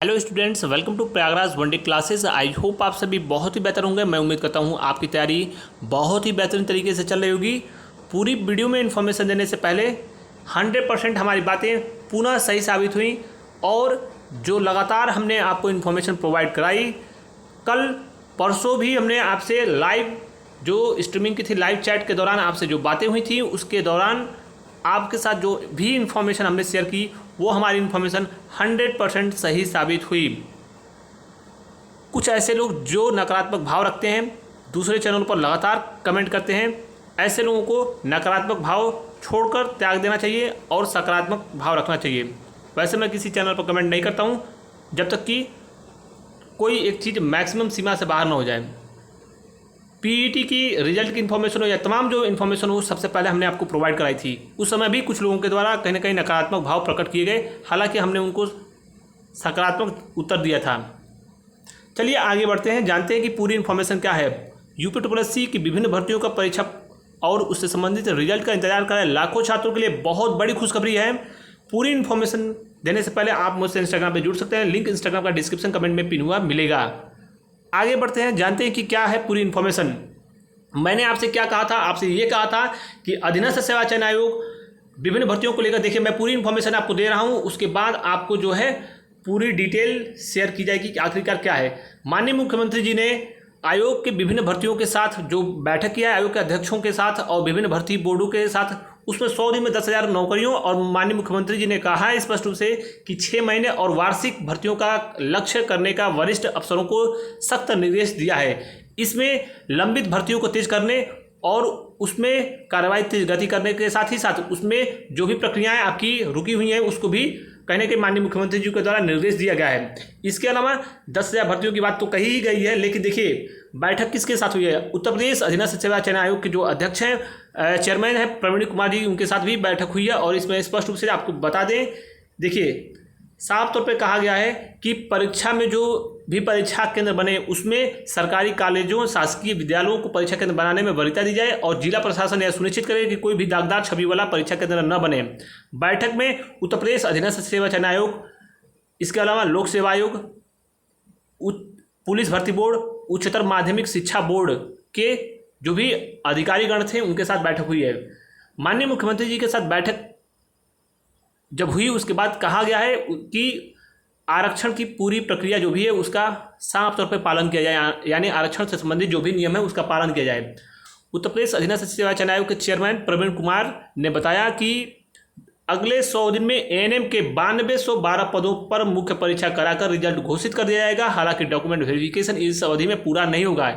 Hello students, welcome to Prayagraj one day classes. I hope आप सभी बहुत ही बेहतर होंगे। मैं उम्मीद करता हूँ आपकी तैयारी बहुत ही बेहतरीन तरीके से चल रही होगी। पूरी वीडियो में इन्फॉर्मेशन देने से पहले 100% हमारी बातें पुनः सही साबित हुई और जो लगातार हमने आपको इन्फॉर्मेशन प्रोवाइड कराई, कल परसों भी हमने आपसे लाइव जो स्ट्रीमिंग की थी, लाइव चैट के दौरान आपसे जो बातें हुई थी उसके दौरान आपके साथ जो भी इन्फॉर्मेशन हमने शेयर की वो हमारी इन्फॉर्मेशन 100% सही साबित हुई। कुछ ऐसे लोग जो नकारात्मक भाव रखते हैं, दूसरे चैनल पर लगातार कमेंट करते हैं, ऐसे लोगों को नकारात्मक भाव छोड़कर त्याग देना चाहिए और सकारात्मक भाव रखना चाहिए। वैसे मैं किसी चैनल पर कमेंट नहीं करता हूँ जब तक कि कोई एक चीज़ मैक्सिमम सीमा से बाहर ना हो जाए। पीईटी की रिजल्ट की इन्फॉर्मेशन हो या तमाम जो इन्फॉर्मेशन हो, सबसे पहले हमने आपको प्रोवाइड कराई थी। उस समय भी कुछ लोगों के द्वारा कहीं ना कहीं नकारात्मक भाव प्रकट किए गए, हालांकि हमने उनको सकारात्मक उत्तर दिया था। चलिए आगे बढ़ते हैं, जानते हैं कि पूरी इन्फॉर्मेशन क्या है। यूपी की विभिन्न भर्तियों का परीक्षा और उससे संबंधित रिजल्ट का इंतजार कर रहे लाखों छात्रों के लिए बहुत बड़ी खुशखबरी है। पूरी इन्फॉर्मेशन देने से पहले आप मुझसे इंस्टाग्राम पर जुड़ सकते हैं। लिंक इंस्टाग्राम का डिस्क्रिप्शन कमेंट में पिन हुआ मिलेगा। आगे बढ़ते हैं, जानते हैं कि क्या है पूरी इन्फॉर्मेशन। मैंने आपसे क्या कहा था, आपसे ये कहा था कि अधीनस्थ सेवा चयन आयोग विभिन्न भर्तियों को लेकर, देखिए मैं पूरी इन्फॉर्मेशन आपको दे रहा हूँ, उसके बाद आपको जो है पूरी डिटेल शेयर की जाएगी कि आखिरकार क्या है। माननीय मुख्यमंत्री जी ने आयोग के विभिन्न भर्तियों के साथ जो बैठक किया है, आयोग के अध्यक्षों के साथ और विभिन्न भर्ती बोर्डों के साथ, उसमें 100 दिन में 10,000 नौकरियों, और माननीय मुख्यमंत्री जी ने कहा है स्पष्ट रूप से कि 6 महीने और वार्षिक भर्तियों का लक्ष्य करने का वरिष्ठ अफसरों को सख्त निर्देश दिया है। इसमें लंबित भर्तियों को तेज करने और उसमें कार्रवाई तेज गति करने के साथ ही साथ उसमें जो भी प्रक्रियाएं आपकी रुकी हुई हैं उसको भी कहने के माननीय मुख्यमंत्री जी के द्वारा निर्देश दिया गया है। इसके अलावा 10,000 भर्तियों की बात तो कही ही गई है, लेकिन देखिए बैठक किसके साथ हुई है। उत्तर प्रदेश अधीनस्थ सेवा चयन आयोग के जो अध्यक्ष हैं, चेयरमैन हैं प्रवीण कुमार जी, उनके साथ भी बैठक हुई है। और इसमें स्पष्ट रूप से आपको बता दें, देखिए साफ तौर पे कहा गया है कि परीक्षा में जो भी परीक्षा केंद्र बने उसमें सरकारी कॉलेजों, शासकीय विद्यालयों को परीक्षा केंद्र बनाने में वरीयता दी जाए और जिला प्रशासन यह सुनिश्चित करे कि कोई भी दागदार छवि वाला परीक्षा केंद्र न बने। बैठक में उत्तर प्रदेश अधीनस्थ सेवा चयन आयोग, इसके अलावा लोक सेवा आयोग, पुलिस भर्ती बोर्ड, उच्चतर माध्यमिक शिक्षा बोर्ड के जो भी अधिकारीगण थे उनके साथ बैठक हुई है। माननीय मुख्यमंत्री जी के साथ बैठक जब हुई उसके बाद कहा गया है कि आरक्षण की पूरी प्रक्रिया जो भी है उसका साफ तौर पर पालन किया जाए, यानी आरक्षण से संबंधित जो भी नियम है उसका पालन किया जाए। उत्तर प्रदेश अधीनस्थ सेवा चयन आयोग के चेयरमैन प्रवीण कुमार ने बताया कि अगले 100 दिन में एएनएम के 9212 पदों पर मुख्य परीक्षा कराकर रिजल्ट घोषित कर दिया जाएगा। हालांकि डॉक्यूमेंट वेरिफिकेशन इस अवधि में पूरा नहीं होगा।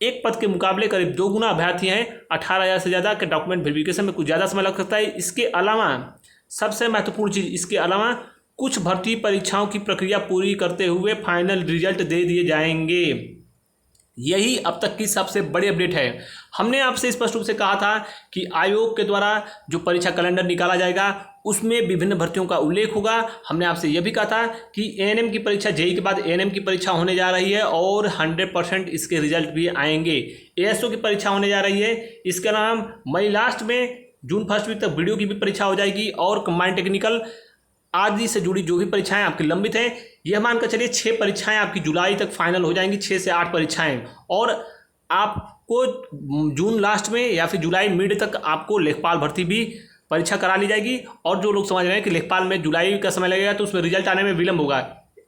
एक पद के मुकाबले करीब 2 गुना अभ्यर्थी हैं। 18,000 से ज़्यादा के डॉक्यूमेंट वेरिफिकेशन में कुछ ज़्यादा समय लग सकता है। इसके अलावा सबसे महत्वपूर्ण चीज़, इसके अलावा कुछ भर्ती परीक्षाओं की प्रक्रिया पूरी करते हुए फाइनल रिजल्ट दे दिए जाएंगे। यही अब तक की सबसे बड़ी अपडेट है। हमने आपसे स्पष्ट रूप से कहा था कि आयोग के द्वारा जो परीक्षा कैलेंडर निकाला जाएगा उसमें विभिन्न भर्तियों का उल्लेख होगा। हमने आपसे यह भी कहा था कि एएनएम की परीक्षा, जेईई के बाद एएनएम की परीक्षा होने जा रही है और 100% इसके रिजल्ट भी आएंगे। एएसओ की परीक्षा होने जा रही है। इसके अलावा मई लास्ट में जून फर्स्ट वीक तक वीडियो की भी परीक्षा हो जाएगी और कंबाइंड टेक्निकल आदि से जुड़ी जो भी परीक्षाएं आपकी लंबित हैं, यह मानकर चलिए 6 परीक्षाएं आपकी जुलाई तक फाइनल हो जाएंगी, 6 से 8 परीक्षाएं। और आपको जून लास्ट में या फिर जुलाई मिड तक आपको लेखपाल भर्ती भी परीक्षा करा ली जाएगी। और जो लोग समझ रहे हैं कि लेखपाल में जुलाई का समय लगेगा तो उसमें रिजल्ट आने में विलंब होगा,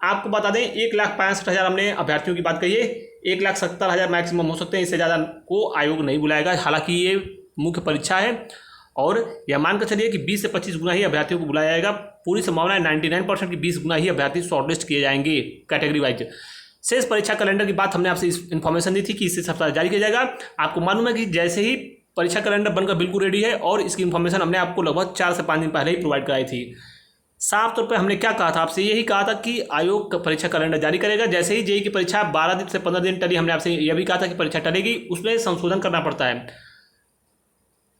आपको बता दें 1,65,000 हमने अभ्यर्थियों की बात कही है, 1,70,000 मैक्सिमम हो सकते हैं, इससे ज़्यादा को आयोग नहीं बुलाएगा। हालांकि ये मुख्य परीक्षा है और यह मानकर चलिए कि 20 से 25 गुना ही अभ्यर्थियों को बुलाया जाएगा। पूरी संभावना है 99% की 20 गुना ही अभ्यर्थी शॉर्टलिस्ट किए जाएंगे कैटेगरी वाइज। शेष परीक्षा कैलेंडर की बात हमने आपसे इन्फॉर्मेशन दी थी कि इसी सप्ताह जारी किया जाएगा। आपको मालूम है कि जैसे ही परीक्षा कैलेंडर बनकर बिल्कुल रेडी है और इसकी इन्फॉर्मेशन हमने आपको लगभग 4 से 5 दिन पहले ही प्रोवाइड कराई थी। साफ तौर पर हमने क्या कहा था आपसे, यही कहा था कि आयोग का परीक्षा कैलेंडर जारी करेगा। जैसे ही जेईई की परीक्षा 12 दिन से 15 दिन टली, हमने आपसे यह भी कहा था कि परीक्षा टलेगी, उसमें संशोधन करना पड़ता है।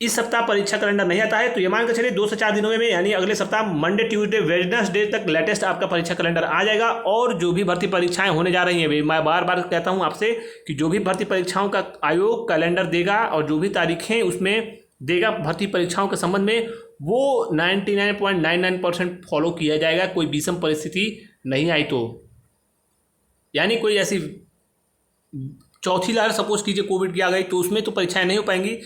इस सप्ताह परीक्षा कैलेंडर नहीं आता है तो ये मानकर चलिए 2 से 4 दिनों में, यानी अगले सप्ताह मंडे ट्यूसडे वेडनेसडे तक लेटेस्ट आपका परीक्षा कैलेंडर आ जाएगा। और जो भी भर्ती परीक्षाएं होने जा रही हैं, मैं बार बार कहता हूं आपसे कि जो भी भर्ती परीक्षाओं का आयोग कैलेंडर देगा और जो भी तारीखें उसमें देगा भर्ती परीक्षाओं के संबंध में, वो 99.99% फॉलो किया जाएगा, कोई विषम परिस्थिति नहीं आई तो। यानी कोई ऐसी चौथी लहर सपोज कीजिए कोविड की आ गई तो उसमें तो परीक्षाएं नहीं हो पाएंगी,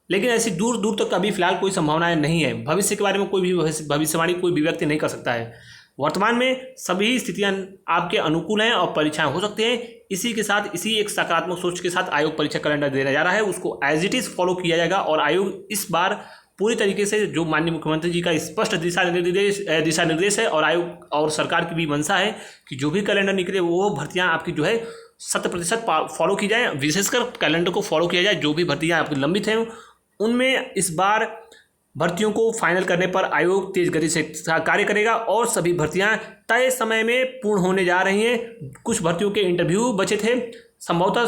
लेकिन ऐसी दूर दूर तक अभी फिलहाल कोई संभावनाएं नहीं है। भविष्य के बारे में कोई भी भविष्यवाणी कोई भी व्यक्ति नहीं कर सकता है। वर्तमान में सभी स्थितियां आपके अनुकूल हैं और परीक्षाएं हो सकती हैं। इसी के साथ इसी एक सकारात्मक सोच के साथ आयोग परीक्षा कैलेंडर देने जा रहा है, उसको एज इट इज़ फॉलो किया जाएगा। और आयोग इस बार पूरी तरीके से जो माननीय मुख्यमंत्री जी का स्पष्ट दिशा निर्देश है और आयोग और सरकार की भी मंशा है कि जो भी कैलेंडर निकले वो भर्तियां आपकी जो है 100% फॉलो की जाए, विशेषकर कैलेंडर को फॉलो किया जाए। जो भी भर्तियां आपकी लंबित हैं उनमें इस बार भर्तियों को फाइनल करने पर आयोग तेज गति से कार्य करेगा और सभी भर्तियां तय समय में पूर्ण होने जा रही हैं। कुछ भर्तियों के इंटरव्यू बचे थे, संभवतः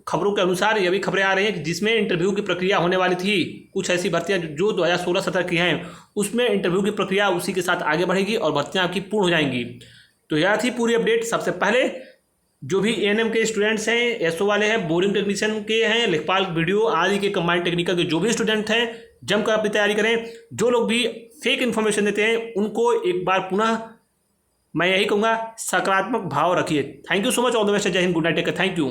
खबरों के अनुसार ये भी खबरें आ रही हैं कि जिसमें इंटरव्यू की प्रक्रिया होने वाली थी, कुछ ऐसी भर्तियां जो 2016-17 की हैं उसमें इंटरव्यू की प्रक्रिया उसी के साथ आगे बढ़ेगी और भर्तियां आपकी पूर्ण हो जाएंगी। तो यह थी पूरी अपडेट। सबसे पहले जो भी एएनएम के स्टूडेंट्स हैं, एसओ वाले हैं, बोरिंग टेक्नीशियन के हैं, लेखपाल वीडियो आदि के कंबाइंड टेक्निकल के जो भी स्टूडेंट हैं जमकर अपनी तैयारी करें। जो लोग भी फेक इन्फॉर्मेशन देते हैं उनको एक बार पुनः मैं यही कहूँगा सकारात्मक भाव रखिए। Thank you so much, all the best, जय हिंद, good night, take care, thank you.